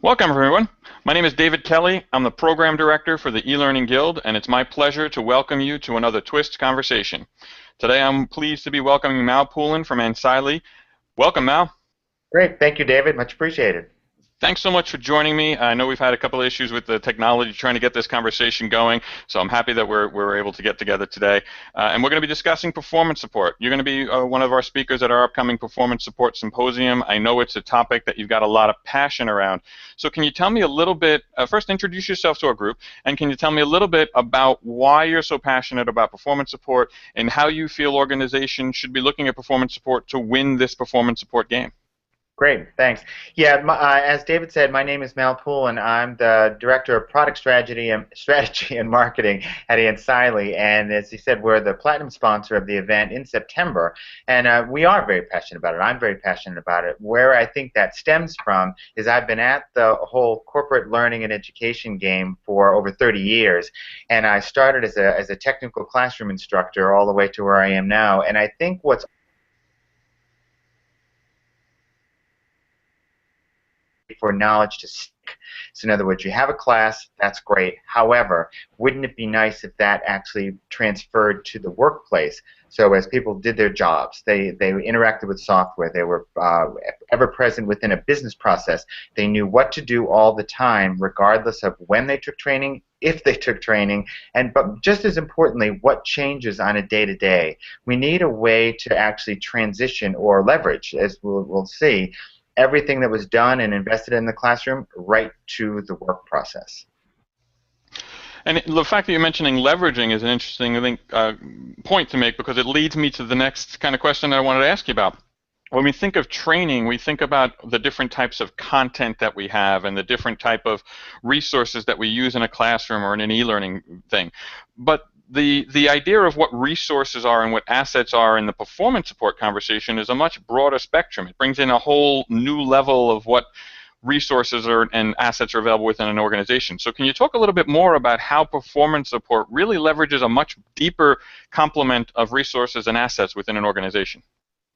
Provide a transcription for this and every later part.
Welcome, everyone. My name is David Kelly. I'm the Program Director for the eLearning Guild, and it's my pleasure to welcome you to another Twist Conversation. Today, I'm pleased to be welcoming Mal Poulin from Ansili. Welcome, Mal. Great. Thank you, David. Much appreciated. Thanks so much for joining me. I know we've had a couple of issues with the technology trying to get this conversation going, so I'm happy that we're able to get together today. And we're going to be discussing performance support. You're going to be one of our speakers at our upcoming Performance Support Symposium. I know it's a topic that you've got a lot of passion around. So can you tell me a little bit, first introduce yourself to our group, and can you tell me a little bit about why you're so passionate about performance support and how you feel organizations should be looking at performance support to win this performance support game? Great. Thanks. Yeah, as David said, my name is Mal Poulin. I'm the Director of Product Strategy and Marketing at Ansili. And as he said, we're the platinum sponsor of the event in September. And we are very passionate about it. I'm very passionate about it. Where I think that stems from is I've been at the whole corporate learning and education game for over 30 years. And I started as a technical classroom instructor all the way to where I am now. And I think what's for knowledge to stick. So in other words, you have a class, that's great. However, wouldn't it be nice if that actually transferred to the workplace? So as people did their jobs, they interacted with software, they were ever present within a business process, they knew what to do all the time, regardless of when they took training, if they took training, but just as importantly, what changes on a day-to-day. We need a way to actually transition or leverage, as we'll see, everything that was done and invested in the classroom right to the work process. And the fact that you're mentioning leveraging is an interesting, I think, point to make, because it leads me to the next kind of question that I wanted to ask you about. When we think of training, we think about the different types of content that we have and the different type of resources that we use in a classroom or in an e-learning thing. But the idea of what resources are and what assets are in the performance support conversation is a much broader spectrum. It brings in a whole new level of what resources and assets are available within an organization. So can you talk a little bit more about how performance support really leverages a much deeper complement of resources and assets within an organization?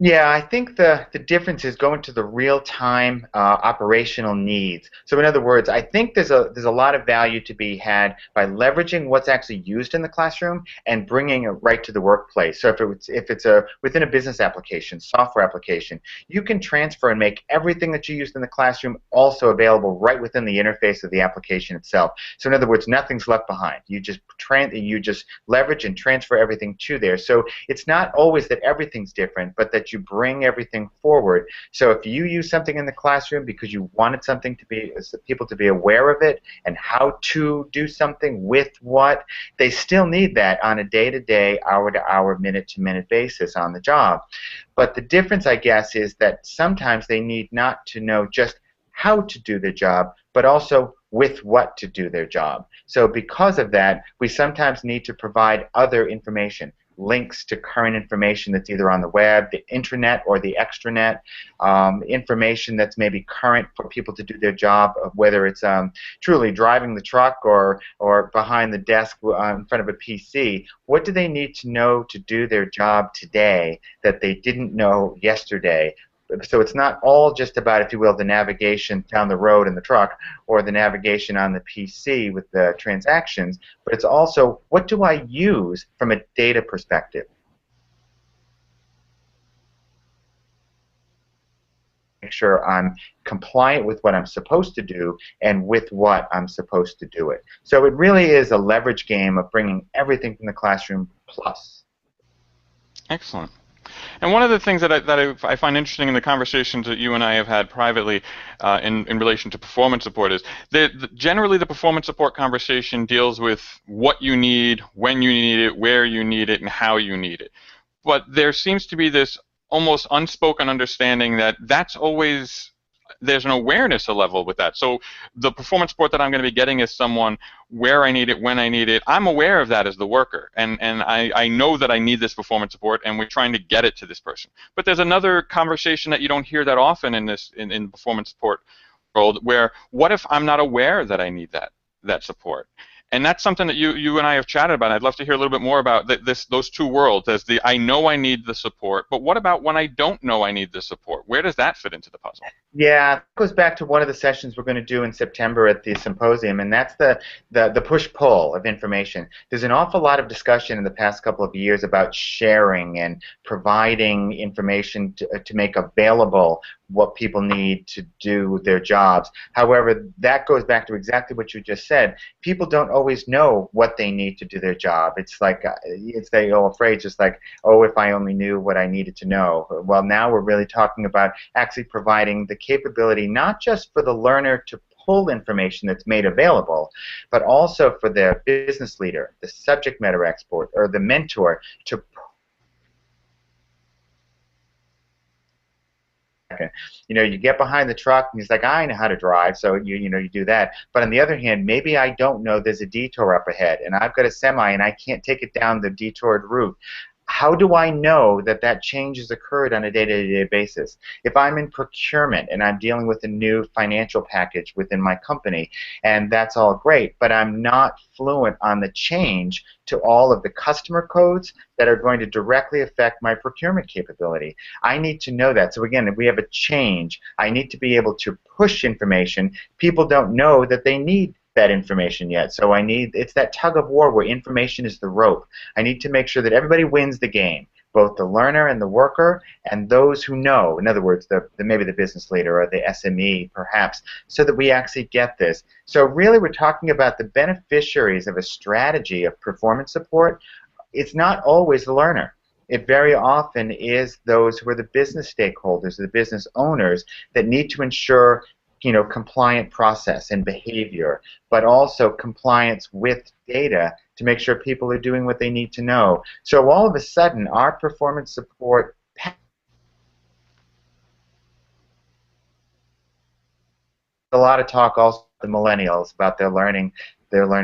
Yeah, I think the difference is going to the real-time operational needs. So in other words, I think there's a lot of value to be had by leveraging what's actually used in the classroom and bringing it right to the workplace. So if it's within a business application, software application, you can transfer and make everything that you used in the classroom also available right within the interface of the application itself. So in other words, nothing's left behind. You just leverage and transfer everything to there. So it's not always that everything's different, but that you bring everything forward. So if you use something in the classroom because you wanted something to be, people to be aware of it and how to do something with what, they still need that on a day-to-day, hour-to-hour, minute-to-minute basis on the job. But the difference, I guess, is that sometimes they need not to know just how to do their job, but also with what to do their job. So because of that, we sometimes need to provide other information, links to current information that's either on the web, the intranet, or the extranet, information that's maybe current for people to do their job, whether it's truly driving the truck or behind the desk in front of a PC. What do they need to know to do their job today that they didn't know yesterday? So it's not all just about, if you will, the navigation down the road in the truck or the navigation on the PC with the transactions, but it's also, what do I use from a data perspective? Make sure I'm compliant with what I'm supposed to do and with what I'm supposed to do it. So it really is a leverage game of bringing everything from the classroom plus. Excellent. And one of the things that I find interesting in the conversations that you and I have had privately in relation to performance support is that generally the performance support conversation deals with what you need, when you need it, where you need it, and how you need it. But there seems to be this almost unspoken understanding that that's always, there's an awareness level with that. So the performance support that I'm going to be getting is someone where I need it, when I need it. I'm aware of that as the worker, and I know that I need this performance support, and we're trying to get it to this person. But there's another conversation that you don't hear that often in this in performance support world, where what if I'm not aware that I need that support? And that's something that you and I have chatted about. I'd love to hear a little bit more about those two worlds, as the I know I need the support, but what about when I don't know I need the support? Where does that fit into the puzzle? Yeah, it goes back to one of the sessions we're going to do in September at the symposium, and that's the push-pull of information. There's an awful lot of discussion in the past couple of years about sharing and providing information to make available what people need to do their jobs. However, that goes back to exactly what you just said. People don't always know what they need to do their job. It's like it's the old phrase, just like, oh, if I only knew what I needed to know. Well, now we're really talking about actually providing the capability not just for the learner to pull information that's made available, but also for the business leader, the subject matter expert, or the mentor to you get behind the truck and he's like, I know how to drive, so you do that. But on the other hand, maybe I don't know there's a detour up ahead, and I've got a semi and I can't take it down the detoured route. How do I know that that change has occurred on a day-to-day basis? If I'm in procurement and I'm dealing with a new financial package within my company, and that's all great, but I'm not fluent on the change to all of the customer codes that are going to directly affect my procurement capability. I need to know that. So again, if we have a change, I need to be able to push information. People don't know that they need that information yet. So it's that tug of war where information is the rope. I need to make sure that everybody wins the game, both the learner and the worker and those who know, in other words, maybe the business leader or the SME perhaps, so that we actually get this. So really we're talking about the beneficiaries of a strategy of performance support. It's not always the learner. It very often is those who are the business stakeholders, the business owners that need to ensure compliant process and behavior, but also compliance with data to make sure people are doing what they need to know. So all of a sudden, our performance support, a lot of talk also the millennials about their learning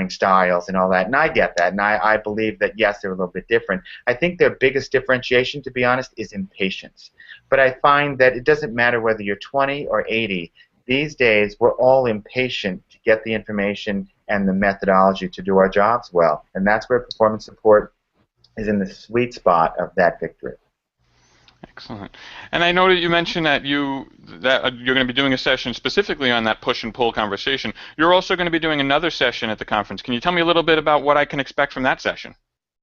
styles and all that, and I get that, and I believe that yes, they're a little bit different. I think their biggest differentiation, to be honest, is impatience. But I find that it doesn't matter whether you're 20 or 80. These days, we're all impatient to get the information and the methodology to do our jobs well, and that's where performance support is in the sweet spot of that victory. Excellent. And I know that you mentioned that you're going to be doing a session specifically on that push and pull conversation. You're also going to be doing another session at the conference. Can you tell me a little bit about what I can expect from that session?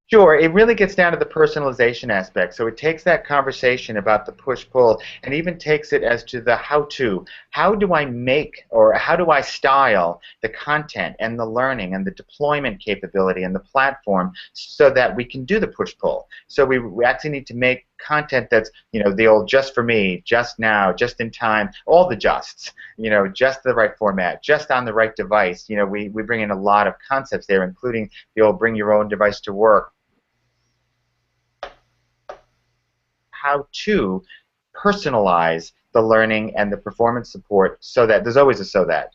Sure, it really gets down to the personalization aspect. So it takes that conversation about the push-pull and even takes it as to the how-to. How do I make or how do I style the content and the learning and the deployment capability and the platform so that we can do the push-pull? So we actually need to make content that's, the old just for me, just now, just in time, all the justs, just the right format, just on the right device. We bring in a lot of concepts there, including the old bring your own device to work. How to personalize the learning and the performance support so that there's always a so that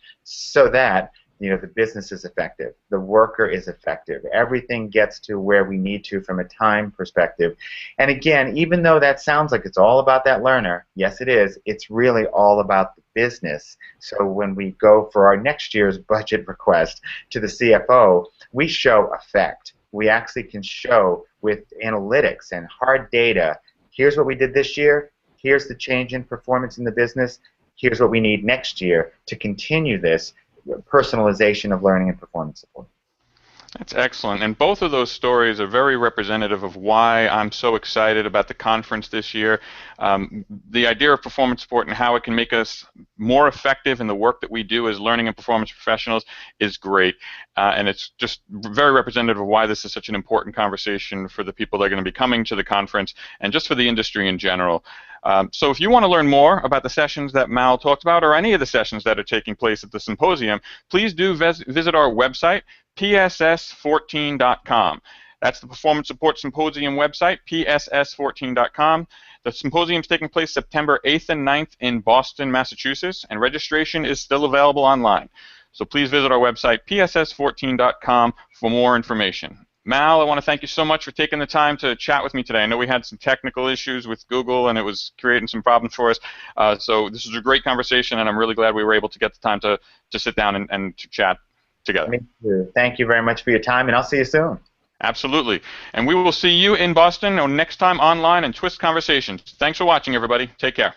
the business is effective, the worker is effective, everything gets to where we need to from a time perspective. And again, even though that sounds like it's all about that learner, yes it is, it's really all about the business. So when we go for our next year's budget request to the CFO, we show effect. We actually can show with analytics and hard data, here's what we did this year, here's the change in performance in the business, here's what we need next year to continue this personalization of learning and performance support. That's excellent. And both of those stories are very representative of why I'm so excited about the conference this year. The idea of performance support and how it can make us more effective in the work that we do as learning and performance professionals is great. And it's just very representative of why this is such an important conversation for the people that are going to be coming to the conference and just for the industry in general. So if you want to learn more about the sessions that Mal talked about or any of the sessions that are taking place at the symposium, please do visit our website, pss14.com. That's the Performance Support Symposium website, pss14.com. The symposium is taking place September 8th and 9th in Boston, Massachusetts, and registration is still available online. So please visit our website, pss14.com, for more information. Mal, I want to thank you so much for taking the time to chat with me today. I know we had some technical issues with Google, and it was creating some problems for us. So this was a great conversation, and I'm really glad we were able to get the time to sit down and to chat together. Me too. Thank you very much for your time, and I'll see you soon. Absolutely. And we will see you in Boston or next time online in Twist Conversations. Thanks for watching, everybody. Take care.